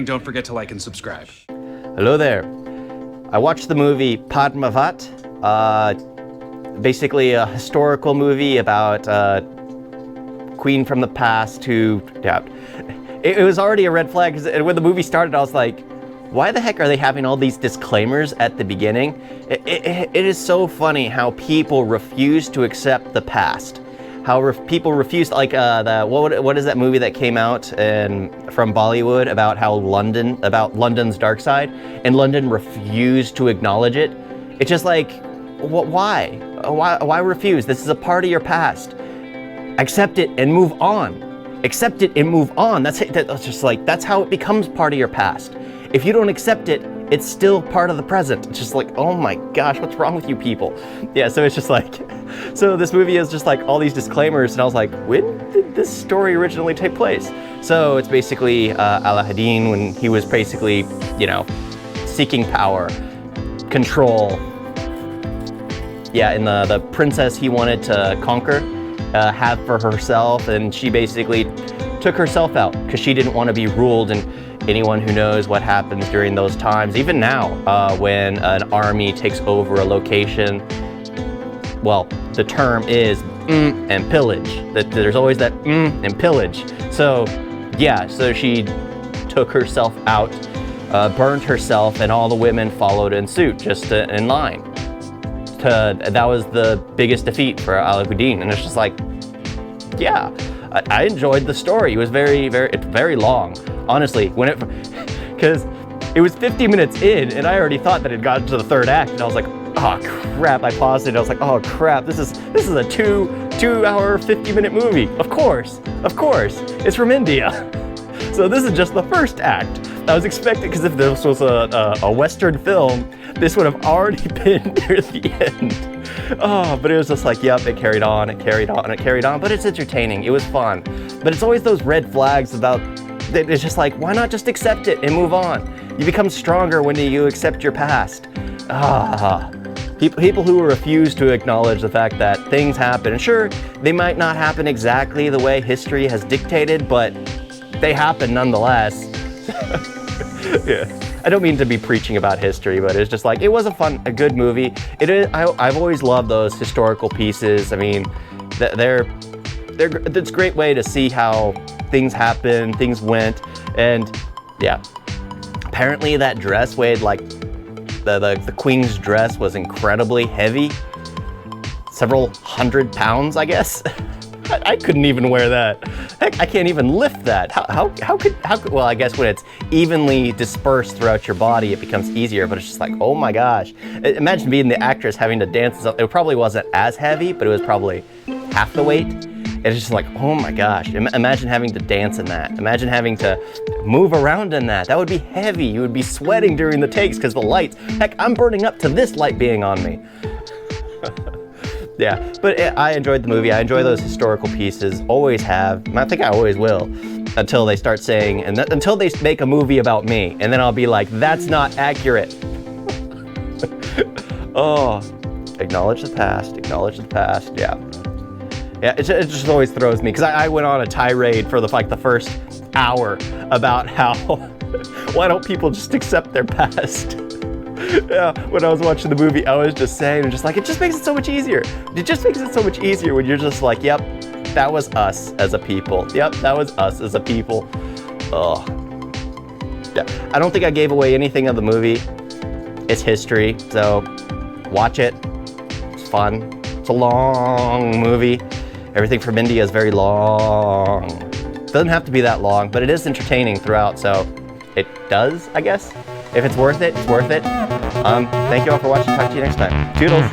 Don't forget to like and subscribe. Hello there. I watched the movie Padmaavat, basically a historical movie about a queen from the past who, it was already a red flag, because when the movie started I was like, why the heck are they having all these disclaimers at the beginning? It is so funny how people refuse to accept the past. How people refuse, like what is that movie that came out from Bollywood about how London's dark side, and London refused to acknowledge it. It's just like, why? Why refuse? This is a part of your past. Accept it and move on. Accept it and move on. That's just like, that's how it becomes part of your past. If you don't accept it, it's still part of the present. It's just like, oh my gosh, what's wrong with you people? Yeah, so it's just like, so this movie is just like all these disclaimers, and I was like, when did this story originally take place? So it's basically Aladdin, when he was basically, seeking power, control. Yeah, and the princess he wanted to conquer, have for herself, and she basically took herself out because she didn't want to be ruled. And anyone who knows what happens during those times, even now, when an army takes over a location, well, the term is and pillage. There's always that and pillage. So yeah, so she took herself out, burned herself, and all the women followed in suit, just in line. That was the biggest defeat for Aladdin, and it's just like, yeah, I enjoyed the story. It was very long. Honestly, because it was 50 minutes in, and I already thought that it got to the third act, and I was like, oh crap! I paused it. I was like, oh crap! This is a 2-hour 50-minute movie. Of course, it's from India. So this is just the first act. I was expecting, because if this was a Western film, this would have already been near the end. Oh, but it was just like, yep, it carried on, but it's entertaining. It was fun. But it's always those red flags about. It's just like, why not just accept it and move on? You become stronger when you accept your past. People who refuse to acknowledge the fact that things happen, and sure, they might not happen exactly the way history has dictated, but they happen nonetheless. Yeah. I don't mean to be preaching about history, but it's just like, it was a good movie. I've always loved those historical pieces. I mean, it's a great way to see how things happen, things went, and yeah. Apparently that dress weighed like, the queen's dress was incredibly heavy. Several hundred pounds, I guess. I couldn't even wear that. Heck, I can't even lift that. How could, well, I guess when it's evenly dispersed throughout your body, it becomes easier, but it's just like, oh my gosh. Imagine being the actress having to dance. It probably wasn't as heavy, but it was probably half the weight. It's just like, oh my gosh, imagine having to dance in that. Imagine having to move around in that. That would be heavy. You would be sweating during the takes because the lights. Heck, I'm burning up to this light being on me. Yeah, but I enjoyed the movie. I enjoy those historical pieces, always have, and I think I always will, until they start saying, until they make a movie about me, and then I'll be like, that's not accurate. Oh, acknowledge the past, yeah. Yeah, it just always throws me, because I went on a tirade for the first hour about how, why don't people just accept their past? Yeah, when I was watching the movie, I was just saying, just like, it just makes it so much easier. It just makes it so much easier when you're just like, yep, that was us as a people. Yep, that was us as a people. Oh. Yeah, I don't think I gave away anything of the movie. It's history, so watch it. It's fun. It's a long movie. Everything from India is very long. It doesn't have to be that long, but it is entertaining throughout, so it does, I guess. If it's worth it, it's worth it. Thank you all for watching. Talk to you next time. Toodles.